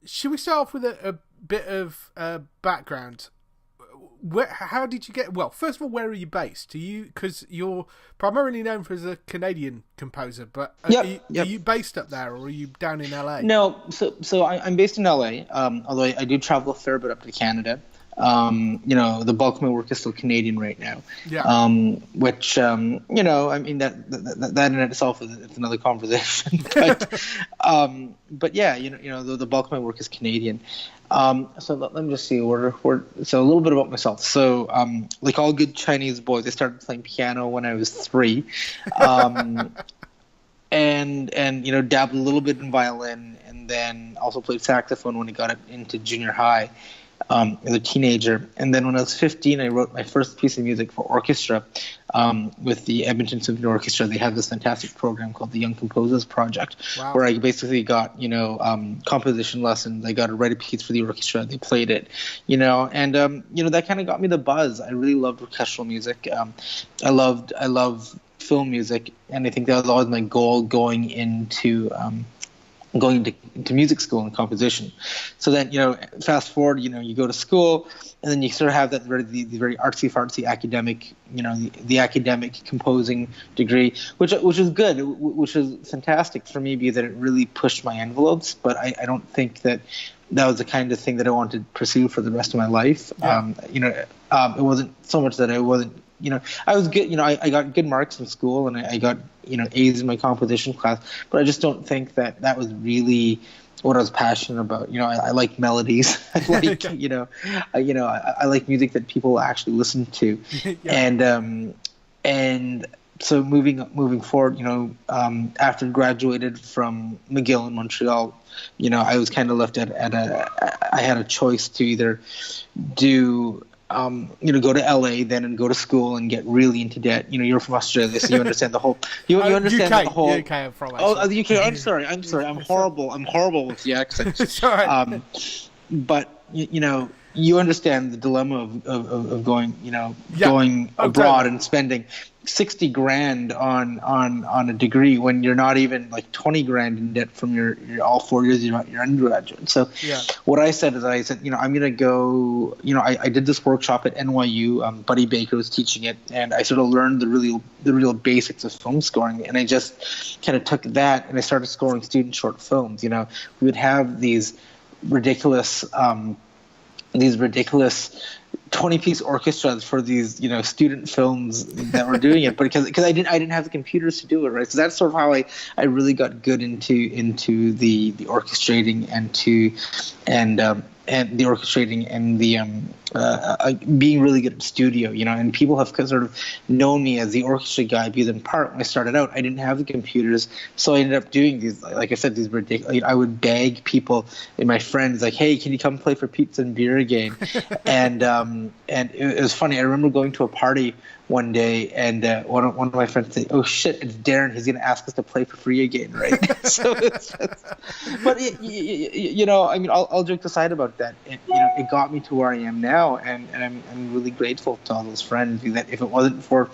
Should we start off with a bit of background? How did you get? Well, first of all, where are you based? Because you're primarily known as a Canadian composer, but are you based up there, or are you down in LA? No, I'm based in LA. Although I do travel a fair bit up to Canada. The bulk of my work is still Canadian right now. Yeah. Which I mean that in itself is another conversation. But yeah, the bulk of my work is Canadian. So let me just see. So a little bit about myself. So like all good Chinese boys, I started playing piano when I was 3, and dabbled a little bit in violin, and then also played saxophone when I got into junior high. As a teenager, and then when I was 15, I wrote my first piece of music for orchestra with the Edmonton Symphony Orchestra. They have this fantastic program called the Young Composers Project, where I basically got composition lessons. I got to write a piece for the orchestra. They played it, and that kind of got me the buzz. I really loved orchestral music. I love film music, and I think that was always my goal going into music school and composition. So then, fast forward, you go to school, and then you sort of have the very artsy-fartsy academic, the academic composing degree, which is good, which is fantastic for me, because it really pushed my envelopes. But I don't think that was the kind of thing that I wanted to pursue for the rest of my life. Yeah. It wasn't so much that I wasn't. I was good. I got good marks in school, and I got A's in my composition class. But I just don't think that was really what I was passionate about. I like melodies. I like I like music that people actually listen to. Yeah. And so moving forward, after graduated from McGill in Montreal, I was kind of left I had a choice to either do. Go to LA then and go to school and get really into debt. You're from Australia, so you understand the whole. You understand UK, the whole. UK, I'm from. The UK. I'm sorry. I'm horrible. I'm horrible with the accent. Sorry. But you understand the dilemma of going, going abroad and spending $60,000 on a degree when you're not even like $20,000 in debt from your all 4 years you're undergraduate. So what I said is I'm gonna go. I did this workshop at NYU. Buddy Baker was teaching it, and I sort of learned the real basics of film scoring, and I just kind of took that and I started scoring student short films. We would have these ridiculous 20-piece orchestras for these, student films that were doing it, but because I didn't have the computers to do it, right? So that's sort of how I really got good into the orchestrating and the orchestrating and the being really good at studio, and people have sort of known me as the orchestra guy, because in part when I started out, I didn't have the computers, so I ended up doing these, like I said, these ridiculous. I would beg people and my friends, like, hey, can you come play for pizza and beer again? and it was funny. I remember going to a party one day, and one of my friends said, "Oh shit, it's Darren. He's going to ask us to play for free again, right?" So it's just, but I mean, all jokes aside about that, it got me to where I am now, and I'm really grateful to all those friends. That if it wasn't for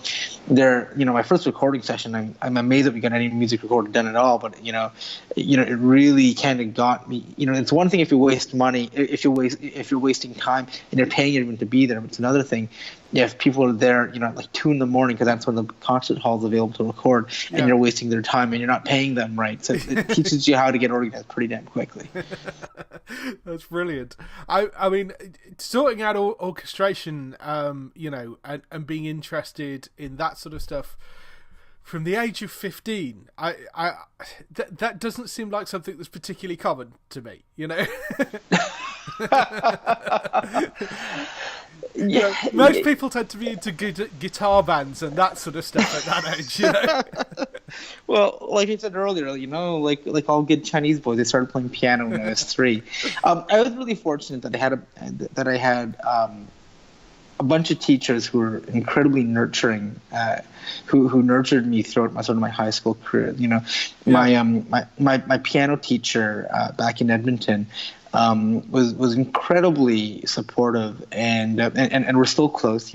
their, my first recording session, I'm amazed that we got any music recorded done at all. But it really kind of got me. It's one thing if you waste money, if you're wasting time and you're paying everyone to be there, but it's another thing if people are there, at like 2 a.m, because that's when the concert hall is available to record, and you're wasting their time and you're not paying them right. So it teaches you how to get organized pretty damn quickly. That's brilliant. I mean, sorting out orchestration, and being interested in that sort of stuff from the age of 15, that doesn't seem like something that's particularly common to me, most people tend to be into guitar bands and that sort of stuff at that age, Well, like I said earlier, like all good Chinese boys, they started playing piano when I was 3. I was really fortunate that I had a bunch of teachers who were incredibly nurturing, who nurtured me throughout my high school career. My piano teacher back in Edmonton, was incredibly supportive, and we're still close.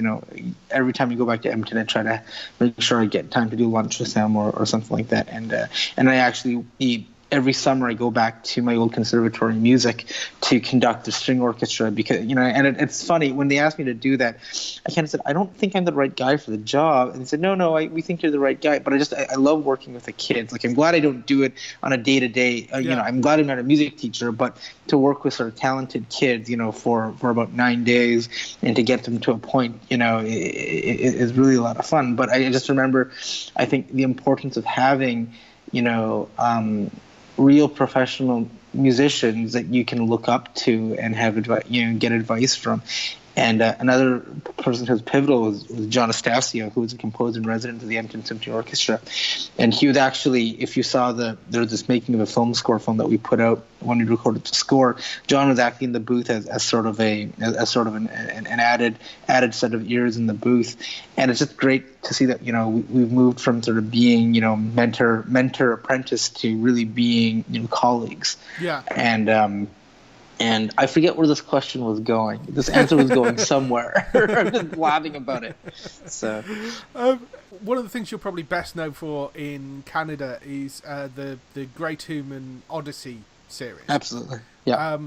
Every time we go back to Edmonton, I try to make sure I get time to do lunch with them or something like that. And I actually every summer I go back to my old conservatory music to conduct the string orchestra, because and it's funny when they asked me to do that, I kind of said, I don't think I'm the right guy for the job, and they said, no, we think you're the right guy. But I love working with the kids. Like, I'm glad I don't do it on a day-to-day. I'm glad I'm not a music teacher, but to work with sort of talented kids, for about 9 days, and to get them to a point, is really a lot of fun. But I just remember, I think the importance of having, real professional musicians that you can look up to and have get advice from. And another person who's pivotal was John Astasio, who was a composer in residence of the Edmonton Symphony Orchestra. And he was actually, if you saw there's this making of a film score film that we put out when we recorded the score, John was acting in the booth as sort of an added set of ears in the booth. And it's just great to see that we've moved from sort of being mentor apprentice to really being colleagues. Yeah. And I forget where this question was going. This answer was going somewhere. I'm just blabbing about it. So, one of the things you're probably best known for in Canada is the Great Human Odyssey series. Absolutely. Yeah.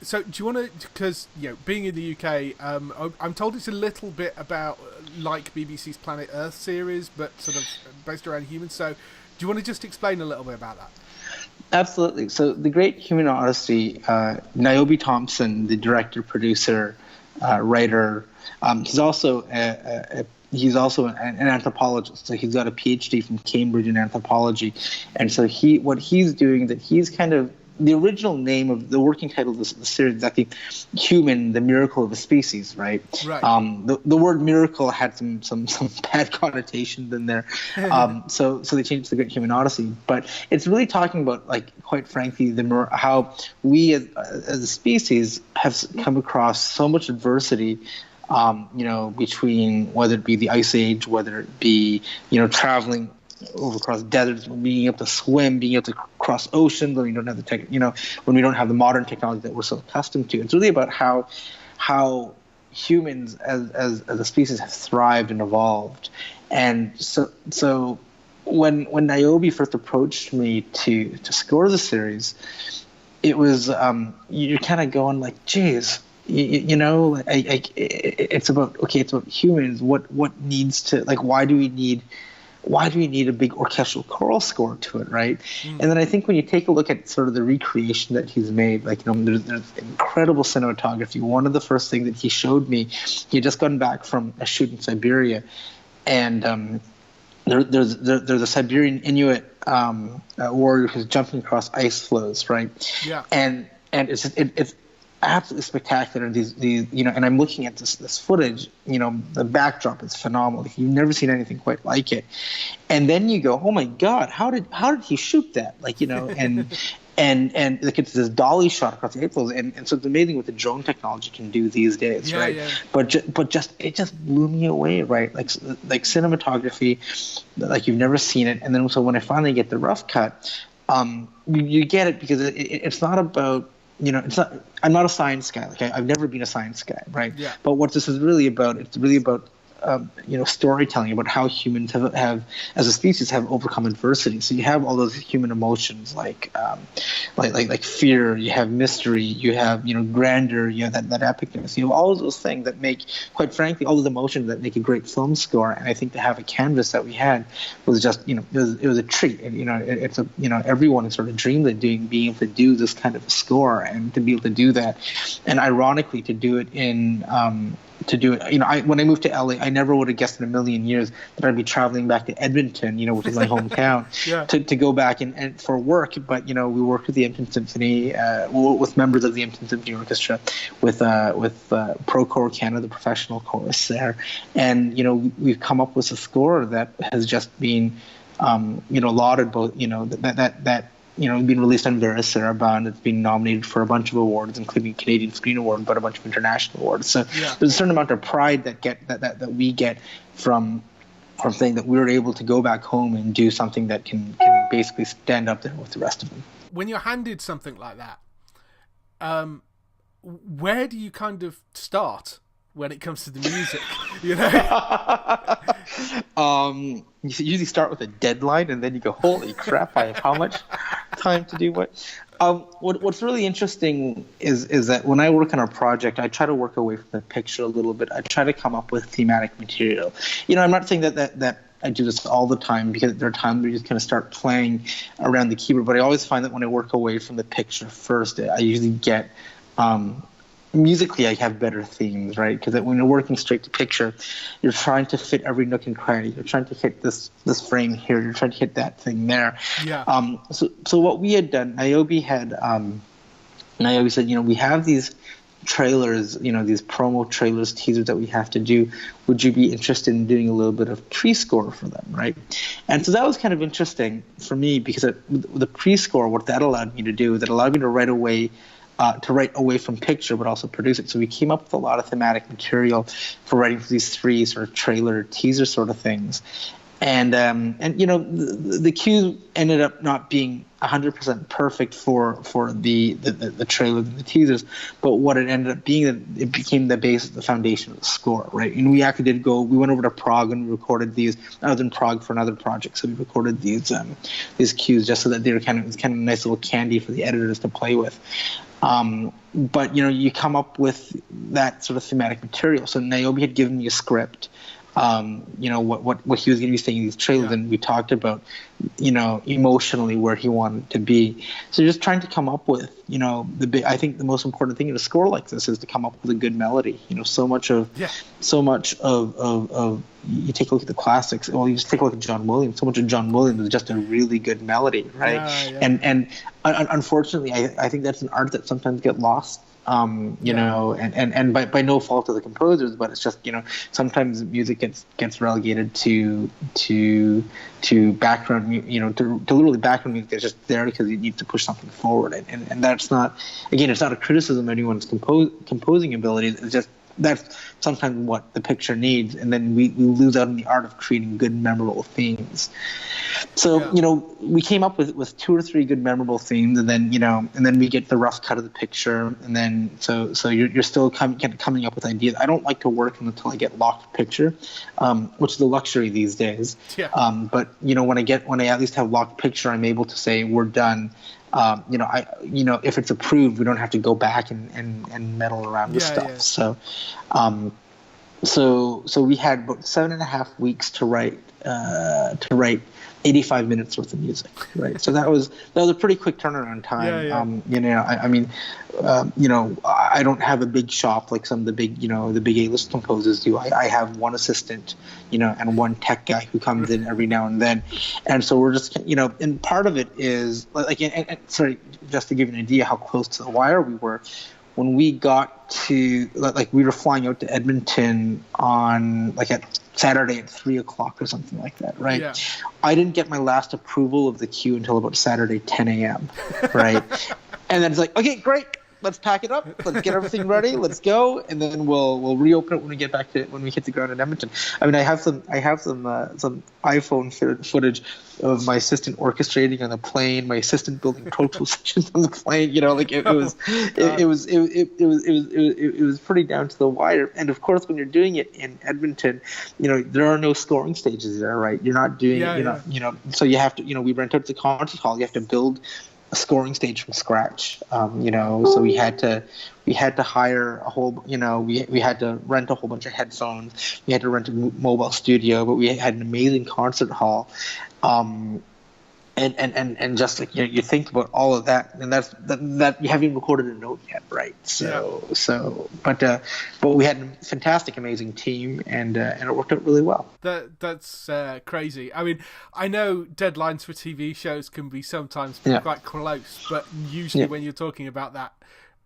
So do you want to, because being in the UK, I'm told it's a little bit about like BBC's Planet Earth series, but sort of based around humans. So do you want to just explain a little bit about that? Absolutely. So the Great Human Odyssey, Niobe Thompson, the director, producer, writer, he's also an anthropologist. So he's got a PhD from Cambridge in anthropology, and so he's kind of, the original name of the working title of the series is actually Human, the Miracle of a Species, right? Right. The word miracle had some bad connotations in there. So they changed it to the Great Human Odyssey. But it's really talking about, like, quite frankly, how we as a species have come across so much adversity, between whether it be the Ice Age, whether it be, traveling over across deserts, being able to swim, being able to cross oceans when we don't have when we don't have the modern technology that we're so accustomed to. It's really about how humans as a species have thrived and evolved. And so when Niobe first approached me to score the series, it was you're kind of going like, geez, it's about humans. What needs to, like, why do we need a big orchestral choral score to it, right? And then I think when you take a look at sort of the recreation that he's made, like, there's incredible cinematography. One of the first things that he showed me, he had just gotten back from a shoot in Siberia, and there's a Siberian Inuit warrior who's jumping across ice floes, right? Yeah. And it's absolutely spectacular. And these and I'm looking at this footage. The backdrop is phenomenal. You've never seen anything quite like it. And then you go, oh my God, how did he shoot that? And like, it's this dolly shot across the ice, and so it's amazing what the drone technology can do these days, right? Yeah. But it just blew me away, right? Like cinematography, like you've never seen it. And then so when I finally get the rough cut, you get it, because it's not about, it's not. I'm not a science guy. Like, I've never been a science guy, right? Yeah. But what this is really about, it's really about storytelling about how humans have as a species have overcome adversity. So you have all those human emotions like fear, you have mystery, you have grandeur, you have that epicness, you have all of those things that make, quite frankly, all those emotions that make a great film score. And I think to have a canvas that we had was just it was a treat. And it's everyone has sort of dreamed of being able to do this kind of a score, and to be able to do that, and ironically to do it when I moved to LA, I never would have guessed in a million years that I'd be traveling back to Edmonton, which is my hometown, to go back and for work. But we worked with the Edmonton Symphony, with members of the Edmonton Symphony Orchestra, with Procore Canada, the professional chorus there, and we've come up with a score that has just been lauded, both been released on Vera Sarabande. It's been nominated for a bunch of awards, including Canadian Screen Award, but a bunch of international awards. So there's a certain amount of pride that we get from saying that we were able to go back home and do something that can basically stand up there with the rest of them. When you're handed something like that, where do you kind of start when it comes to the music? You know, You usually start with a deadline, and then you go, "Holy crap! I have how much time to do what?" What's really interesting is that when I work on a project, I try to work away from the picture a little bit. I try to come up with thematic material. You know, I'm not saying that I do this all the time, because there are times where you just kind of start playing around the keyboard. But I always find that when I work away from the picture first, I usually get musically, I have better themes, right? Because when you're working straight to picture, you're trying to fit every nook and cranny. You're trying to hit this frame here. You're trying to hit that thing there. Yeah. So what we had done, Niobe said, we have these trailers, these promo trailers, teasers that we have to do. Would you be interested in doing a little bit of pre-score for them, right? And so that was kind of interesting for me, because the pre-score, what that allowed me to do, that allowed me to write away from picture, but also produce it. So we came up with a lot of thematic material for writing for these three sort of trailer teaser sort of things. And the cues ended up not being 100% perfect for the trailer and the teasers, but what it ended up being, that it became the base, the foundation of the score, right? And we actually we went over to Prague and we recorded these. I was in Prague for another project, so we recorded these cues just so that they were kind of a nice little candy for the editors to play with. But you come up with that sort of thematic material. So Niobe had given me a script. What he was going to be saying in these trailers, and we talked about, emotionally where he wanted to be. So just trying to come up with, I think the most important thing in a score like this is to come up with a good melody. So much of you take a look at the classics. Well, you just take a look at John Williams. So much of John Williams is just a really good melody, right? Yeah. And unfortunately, I think that's an art that sometimes gets lost. And by no fault of the composers, but it's just, sometimes music gets relegated to background, to literally background music that's just there because you need to push something forward. And that's not, again, it's not a criticism of anyone's composing abilities. It's just, that's sometimes what the picture needs, and then we lose out on the art of creating good, memorable themes. So we came up with 2 or 3 good, memorable themes, and then we get the rough cut of the picture, and then so you're still coming up with ideas. I don't like to work until I get locked picture, which is a luxury these days. Yeah. But when I at least have locked picture, I'm able to say we're done. If it's approved, we don't have to go back and meddle around with stuff. Yeah. So we had about 7.5 weeks to write 85 minutes worth of music, right? So that was a pretty quick turnaround time. I don't have a big shop like some of the big A-list composers do. I have one assistant, and one tech guy who comes in every now and then, and so we're just, and part of it is sorry, just to give you an idea how close to the wire we were. When we got to, we were flying out to Edmonton on, at Saturday at 3:00 or something like that, right? Yeah. I didn't get my last approval of the cue until about Saturday 10 a.m., right? And then it's like, okay, great, let's pack it up, let's get everything ready, let's go, and then we'll reopen it when we hit the ground in Edmonton. I mean, I have some iPhone footage of my assistant orchestrating on the plane, my assistant building Pro Tools sessions on the plane. It was pretty down to the wire. And of course, when you're doing it in Edmonton, there are no scoring stages there, right? You're not doing it, so you have to, we rent out the concert hall. You have to build a scoring stage from scratch, so we had to hire a whole, we had to rent a whole bunch of headphones, we had to rent a mobile studio, but we had an amazing concert hall, and just you think about all of that, and that you haven't even recorded a note yet, right? But we had a fantastic, amazing team, and it worked out really well. That's crazy. I mean, I know deadlines for TV shows can be sometimes quite close, but usually when you're talking about that,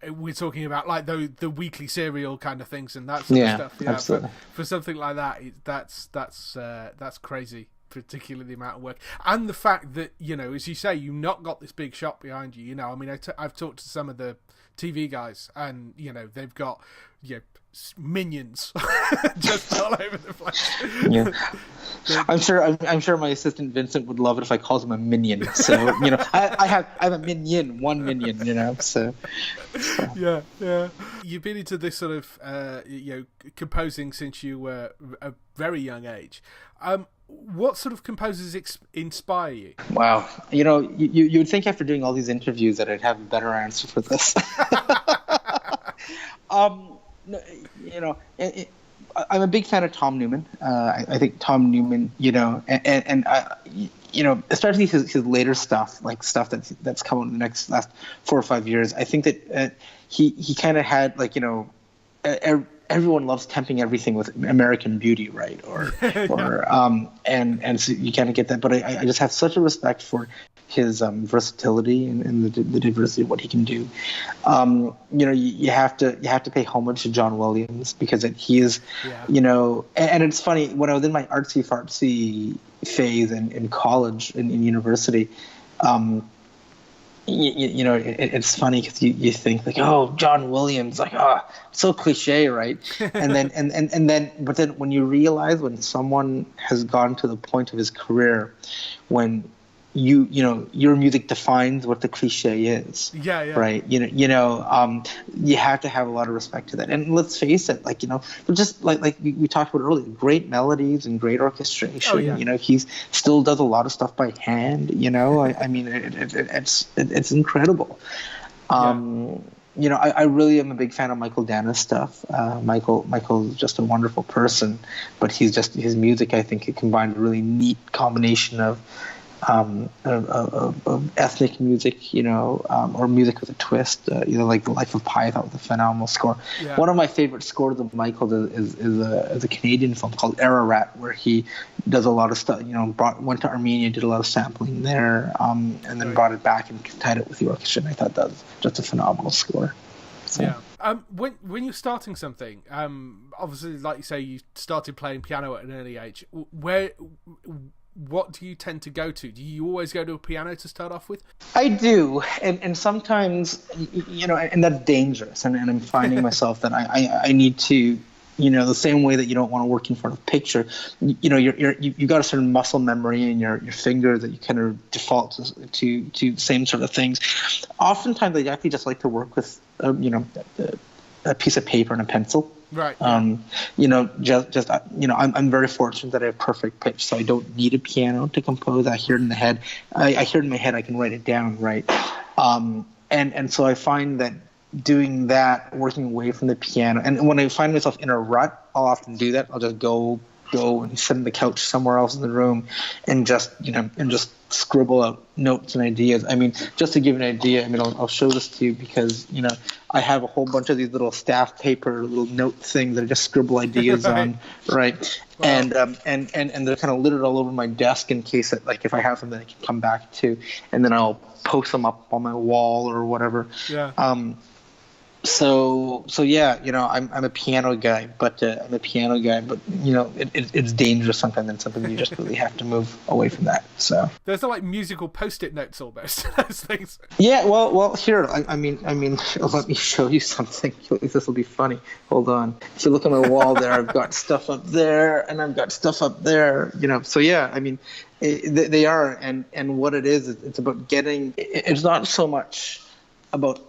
we're talking about like the weekly serial kind of things and that sort of stuff. Yeah, absolutely. For something like that, that's crazy. Particularly the amount of work and the fact that as you say, you've not got this big shop behind you. I mean, I've talked to some of the TV guys, and they've got minions just all over the place. Yeah. I'm sure my assistant Vincent would love it if I called him a minion. So I have a minion, one minion. So. Yeah. You've been into this sort of composing since you were a very young age. What sort of composers inspire you? Wow, you would think after doing all these interviews that I'd have a better answer for this. I'm a big fan of Tom Newman. I think Tom Newman, especially his later stuff, like stuff that's come out in the last 4 or 5 years. I think that he kind of had everyone loves tempting everything with American Beauty, right? And so you kind of get that. But I just have such a respect for his versatility and the diversity of what he can do. You have to pay homage to John Williams because he is, and it's funny, when I was in my artsy fartsy phase in college and in university, it's funny because you think like, oh, John Williams, like, so cliche, right? And then but then when you realize when someone has gone to the point of his career when your music defines what the cliche is. Right. You have to have a lot of respect to that. And let's face it, just like we talked about earlier, great melodies and great orchestration. Oh, yeah. He still does a lot of stuff by hand. I mean, it's incredible. I really am a big fan of Michael Dana's stuff. Michael's just a wonderful person, but his music, I think, it combined a really neat combination of ethnic music, or music with a twist, like The Life of Pi. I thought was a phenomenal score. Yeah. One of my favorite scores of Michael is a Canadian film called Ararat, where he does a lot of stuff. Went to Armenia, did a lot of sampling there, and then brought it back and tied it with the orchestra. And I thought that was just a phenomenal score. So. Yeah. When you're starting something, obviously, like you say, you started playing piano at an early age. What do you tend to go to? Do you always go to a piano to start off with? I do, and sometimes, and that's dangerous. And I'm finding myself that I need to, the same way that you don't want to work in front of a picture. You got a certain muscle memory in your finger that you kind of default to same sort of things. Oftentimes, I actually just like to work with, a piece of paper and a pencil. Right. I'm very fortunate that I have perfect pitch, so I don't need a piano to compose. I hear it in the head. I hear it in my head. I can write it down, right? And so I find that doing that, working away from the piano, and when I find myself in a rut, I'll often do that. I'll just go and sit on the couch somewhere else in the room, and just scribble out notes and ideas. I mean, just to give an idea, I'll show this to you because I have a whole bunch of these little staff paper, little note things that I just scribble ideas on, right? Wow. And they're kind of littered all over my desk in case that, like, if I have something I can come back to, and then I'll post them up on my wall or whatever. Yeah. So yeah, I'm a piano guy, but it's dangerous sometimes, and something you just really have to move away from that. So there's like musical post-it notes almost, those things. Yeah, well, here, I mean, let me show you something. This will be funny. Hold on. If you look on my wall there, I've got stuff up there, and I've got stuff up there. So yeah, I mean, they are, and what it is, it's about getting. It's not so much about.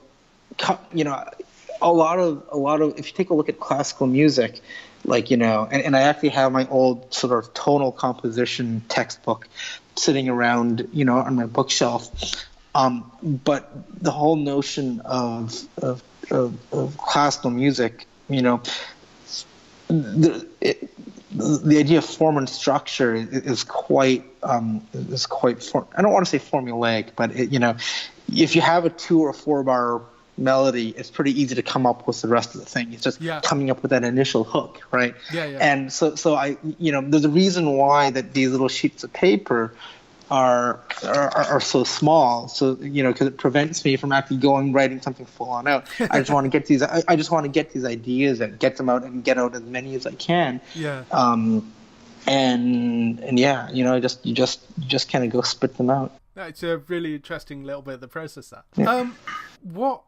A lot of if you take a look at classical music, and I actually have my old sort of tonal composition textbook sitting around, on my bookshelf. But the whole notion of classical music, the idea of form and structure is quite I don't want to say formulaic, but if you have a 2 or 4 bar melody, it's pretty easy to come up with the rest of the thing. It's just coming up with that initial hook, right? Yeah. And so I, there's a reason why that these little sheets of paper are so small. So because it prevents me from actually writing something full on out. I just want to get these. I just want to get these ideas and get them out and get out as many as I can. Yeah. And yeah, you just kind of go spit them out. It's a really interesting little bit of the process. That. Yeah. What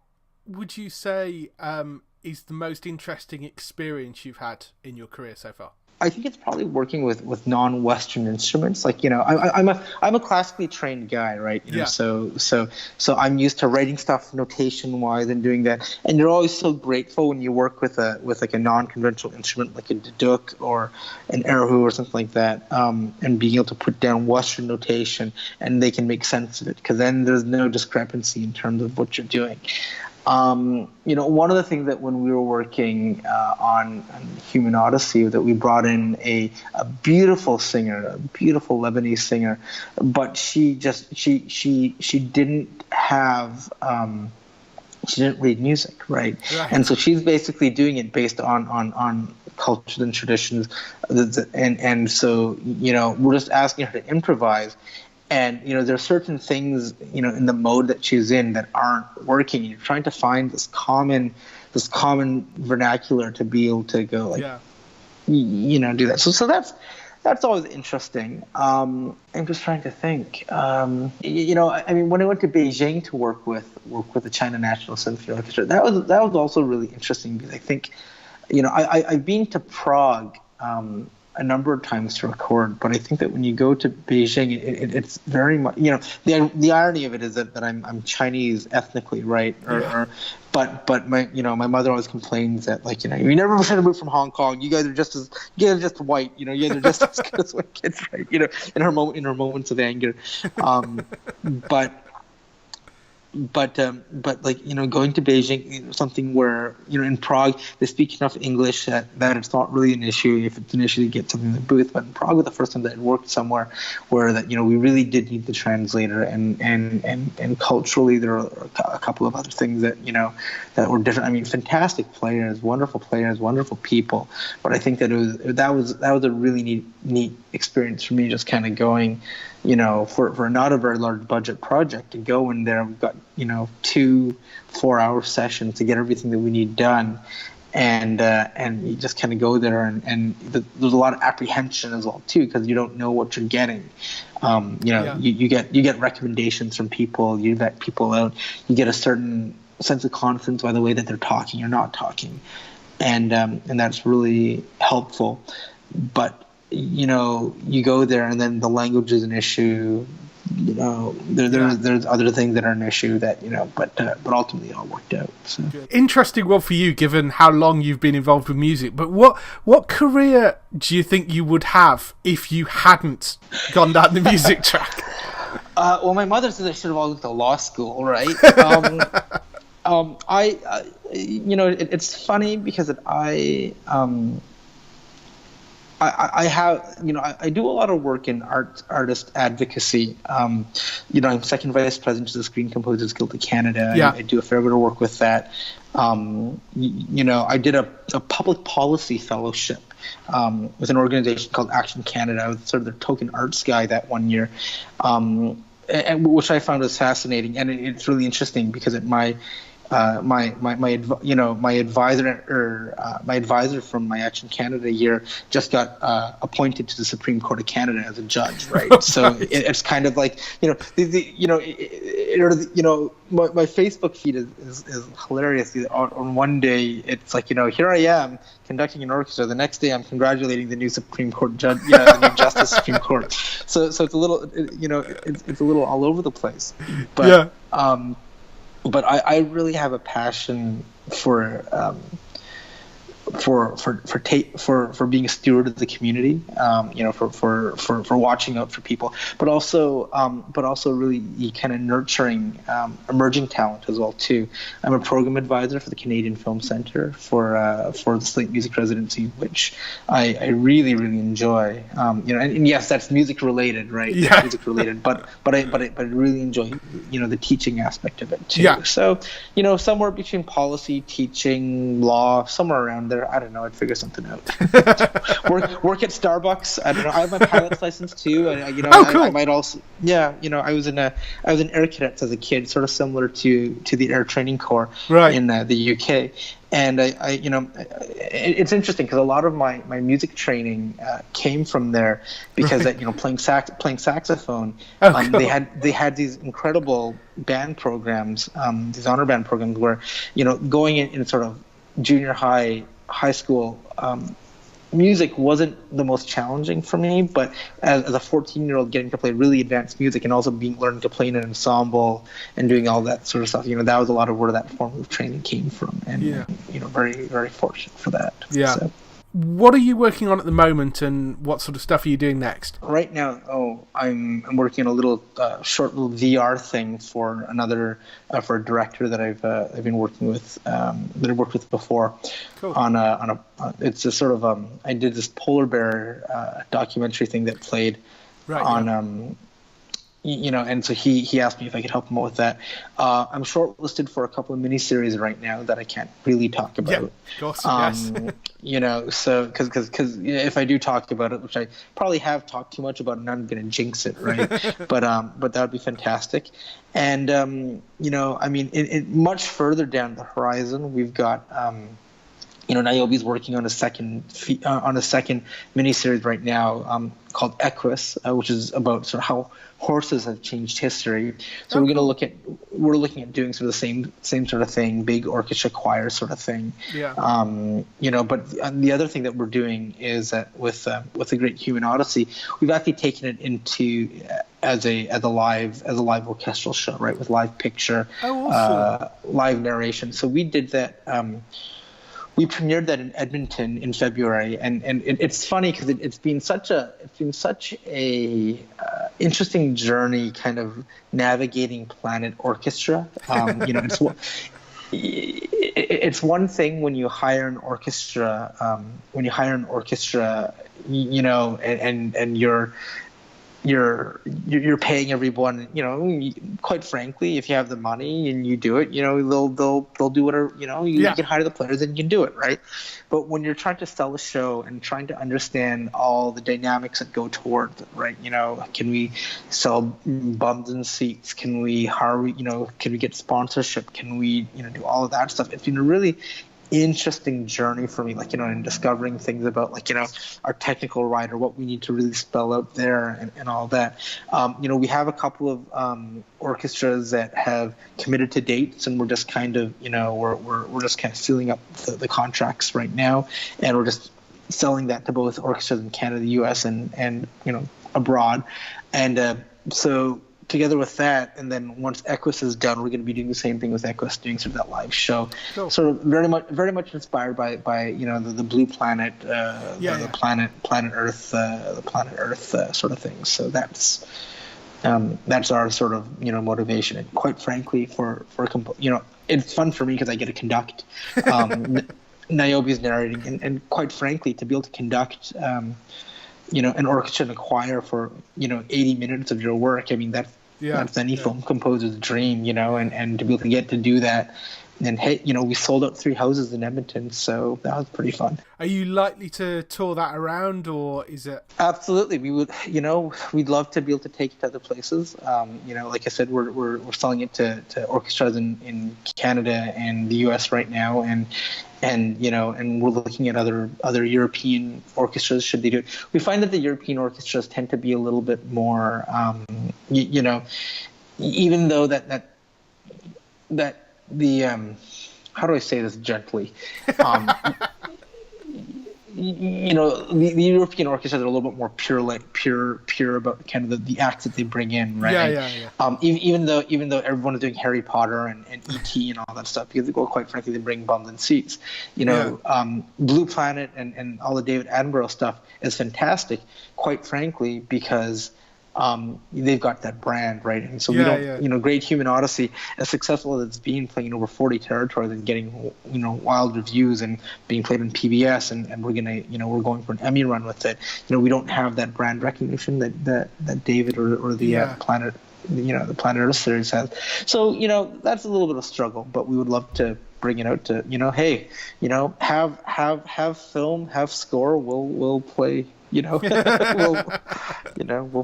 would you say is the most interesting experience you've had in your career so far? I think it's probably working with non-Western instruments. Like, I'm a classically trained guy, right? So I'm used to writing stuff notation wise and doing that. And you're always so grateful when you work with like a non-conventional instrument like a duduk or an erhu or something like that, and being able to put down Western notation and they can make sense of it, because then there's no discrepancy in terms of what you're doing. One of the things that when we were working on Human Odyssey, that we brought in a beautiful singer, a beautiful Lebanese singer, but she didn't have she didn't read music, right? And so she's basically doing it based on cultures and traditions, and so we're just asking her to improvise. And there are certain things in the mode that she's in that aren't working. You're trying to find this common vernacular to be able to go do that. So that's always interesting. I'm just trying to think. I mean, when I went to Beijing to work with the China National Symphony Orchestra, that was also really interesting, because I think I've been to Prague a number of times to record, but I think that when you go to Beijing, it's very much, the irony of it is that I'm Chinese ethnically, right? But my mother always complains that, like, you never should have moved from Hong Kong. You guys are just white. You guys are just as good as white kids, right? In her moments of anger, But like going to Beijing, something where in Prague they speak enough English that it's not really an issue. If it's an issue, to get something in the booth. But in Prague was the first time that I worked somewhere where that we really did need the translator, and culturally there are a couple of other things that that were different. I mean, fantastic players, wonderful people. But I think that that was a really neat experience for me, just kind of going. For not a very large budget project, to go in there, we've got 2 4-hour sessions to get everything that we need done, and you just kind of go there, and there's a lot of apprehension as well too, because you don't know what you're getting. You get recommendations from people, you vet people out, you get a certain sense of confidence by the way that they're talking or not talking, and that's really helpful. But you go there, and then the language is an issue. There's other things that are an issue that but ultimately it all worked out. So. Interesting one for you, given how long you've been involved with music. But what career do you think you would have if you hadn't gone down the music track? Well, my mother says I should have all went to law school, right? It's funny because I have, I do a lot of work in artist advocacy. I'm second vice president of the Screen Composers Guild of Canada. Yeah. I do a fair bit of work with that. I did a public policy fellowship with an organization called Action Canada. I was sort of their token arts guy that one year, which I found was fascinating. And it's really interesting because my advisor from my Action Canada year just got appointed to the Supreme Court of Canada as a judge, right? So it's kind of like my Facebook feed is hilarious. On one day it's like here I am conducting an orchestra. The next day I'm congratulating the new Supreme Court judge, the new Justice Supreme Court. So it's a little it's a little all over the place, but yeah. But I really have a passion for being a steward of the community, for watching out for people, but also really kind of nurturing emerging talent as well too. I'm a program advisor for the Canadian Film Centre for the Slate Music Residency, which I really enjoy. And yes, that's music related, right? Yeah. Music related, but I really enjoy the teaching aspect of it too. Yeah. So somewhere between policy, teaching, law, somewhere around there. I don't know. I'd figure something out. work at Starbucks. I don't know. I have my pilot's license too. And cool. I might also. Yeah. I was in Air Cadets as a kid, sort of similar to the Air Training Corps in the UK. And it's interesting because a lot of my music training came from there because playing saxophone. Cool. They had these incredible band programs, these honor band programs where going in sort of junior high, high school, music wasn't the most challenging for me, but as a 14-year-old getting to play really advanced music and also learning to play in an ensemble and doing all that sort of stuff, that was a lot of where that form of training came from, and very, very fortunate for that. Yeah. So. What are you working on at the moment, and what sort of stuff are you doing next? Right now, I'm working on a little short little VR thing for for a director that I've been working with, that I've worked with before. Cool. It's a sort of I did this polar bear documentary thing that played on and so he asked me if I could help him out with that. I'm shortlisted for a couple of miniseries right now that I can't really talk about. Yeah, of course, yes. So because if I do talk about it, which I probably have talked too much about, and I'm going to jinx it, right? but that would be fantastic. And I mean, much further down the horizon, we've got. Niobe's working on a second miniseries right now called Equus, which is about sort of how horses have changed history. So we're looking at doing sort of the same sort of thing, big orchestra choir sort of thing. Yeah. But the other thing that we're doing is that with the Great Human Odyssey, we've actually taken it into as a live orchestral show, right, with live picture, live narration. So we did that. We premiered that in Edmonton in February, and it's funny because it's been such a interesting journey, kind of navigating Planet Orchestra. It's one thing when you hire an orchestra, and you're paying everyone, quite frankly, if you have the money and you do it, they'll do whatever, you can hire the players and you can do it, right? But when you're trying to sell a show and trying to understand all the dynamics that go towards it, right? Can we sell bums and seats? Can we get sponsorship? Can we, do all of that stuff? It's been a really interesting journey for me, in discovering things about, our technical writer, what we need to really spell out there, and all that. We have a couple of orchestras that have committed to dates, and we're just kind of, we're just kind of sealing up the contracts right now, and we're just selling that to both orchestras in Canada, the U.S., and abroad, and so. Together with that, and then once Equus is done, we're going to be doing the same thing with Equus, doing sort of that live show. Cool. Sort of very much inspired by the Blue Planet, the Planet Earth sort of thing. So that's our sort of motivation, and quite frankly, it's fun for me because I get to conduct. Niobe's narrating, and quite frankly, to be able to conduct. An orchestra and a choir for 80 minutes of your work. I mean, that's any film composer's dream, and to be able to get to do that. And hey, we sold out 3 houses in Edmonton, so that was pretty fun. Are you likely to tour that around, or is it? Absolutely, we would. We'd love to be able to take it to other places. Like I said, we're selling it to orchestras in Canada and the U.S. right now, and we're looking at other European orchestras should they do it. We find that the European orchestras tend to be a little bit more, even though that the how do I say this gently? The European orchestras are a little bit more pure about kind of the acts that they bring in, right? Yeah. Even though everyone is doing Harry Potter and E.T. and all that stuff, because quite frankly, they bring bums and seats. Blue Planet and all the David Attenborough stuff is fantastic, quite frankly, because they've got that brand, right? And so we don't, Great Human Odyssey, as successful as it's been, playing in over 40 territories and getting, wild reviews and being played on PBS, and we're going for an Emmy run with it. We don't have that brand recognition that David or the Planet, the Planet Earth series has. So, that's a little bit of a struggle, but we would love to bring it out to, have film, have score, we'll play. We'll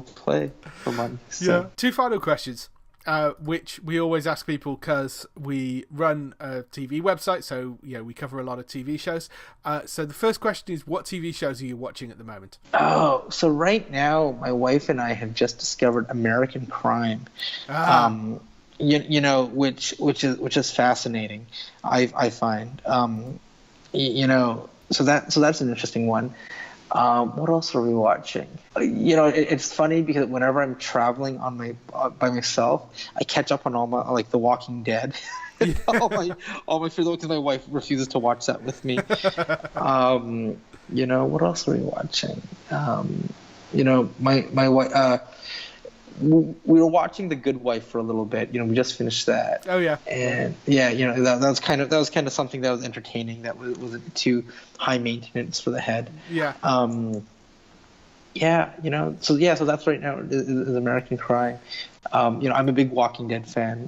play for money. So. Yeah. 2 final questions, which we always ask people because we run a TV website, so we cover a lot of TV shows. So the first question is, what TV shows are you watching at the moment? Oh, so right now, my wife and I have just discovered American Crime. Which is fascinating. I find. So that's an interesting one. What else are we watching? It's funny because whenever I'm traveling on by myself, I catch up on all my like The Walking Dead, all my favorite, because my wife refuses to watch that with me. What else are we watching? My wife. We were watching The Good Wife for a little bit. We just finished that. Oh yeah. And that was kind of something that was entertaining. That wasn't too high maintenance for the head. Yeah. So that's right now is American Crime. I'm a big Walking Dead fan.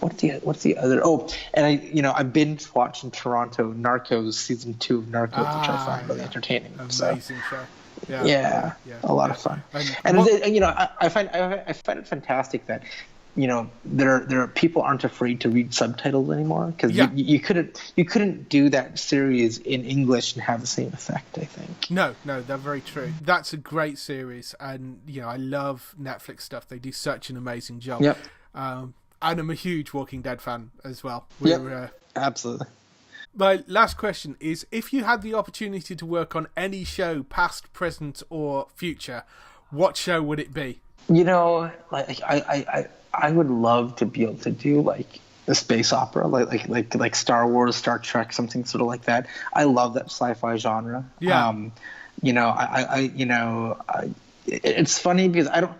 What's the other? Oh, and I've been watching Toronto Narcos season 2 of Narcos, which I find really entertaining. Amazing show. Yeah, a lot of fun. And I find it fantastic that there are people aren't afraid to read subtitles anymore, because you couldn't do that series in English and have the same effect, I think. No, they're very true. That's a great series, and I love Netflix stuff. They do such an amazing job. Yep. And I'm a huge Walking Dead fan as well. Absolutely. My last question is, if you had the opportunity to work on any show, past, present, or future, what show would it be? I would love to be able to do like a space opera, like Star Wars, Star Trek, something sort of like that. I love that sci-fi genre. Yeah. It's funny because I don't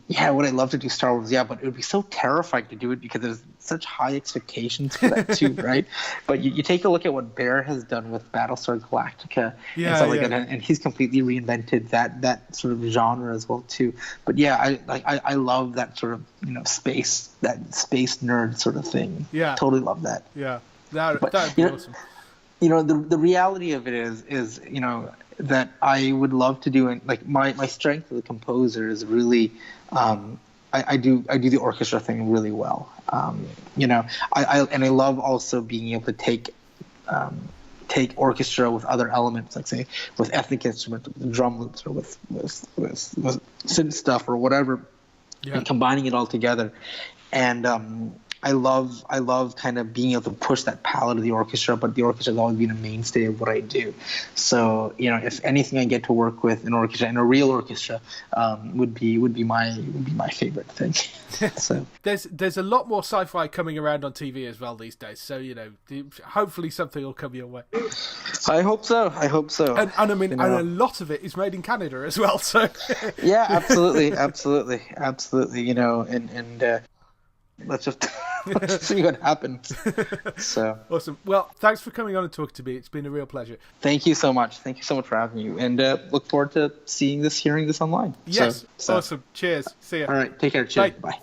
would I love to do Star Wars? Yeah, but it would be so terrifying to do it because there's such high expectations for that too, right? But you take a look at what Bear has done with Battlestar Galactica and stuff like that, and he's completely reinvented that sort of genre as well too. But I love that sort of space nerd sort of thing. Yeah, totally love that. Yeah, that'd be awesome. The reality of it is that I would love to do, and like my strength as a composer is really I do the orchestra thing really well. I love also being able to take orchestra with other elements, like say with ethnic instruments, with drum loops, or with synth stuff or whatever, and combining it all together. And I love kind of being able to push that palette of the orchestra, but the orchestra has always been a mainstay of what I do. So if anything I get to work with an orchestra, and a real orchestra, would be my favorite thing. So there's a lot more sci-fi coming around on TV as well these days. So hopefully something will come your way. I hope so. And I mean, and a lot of it is made in Canada as well. So yeah, absolutely. And let's just see what happens. So awesome. Well, thanks for coming on and talking to me. It's been a real pleasure. Thank you so much for having me, and look forward to hearing this online. Yes. So. Awesome. Cheers. See ya. All right. Take care. Cheers. Bye.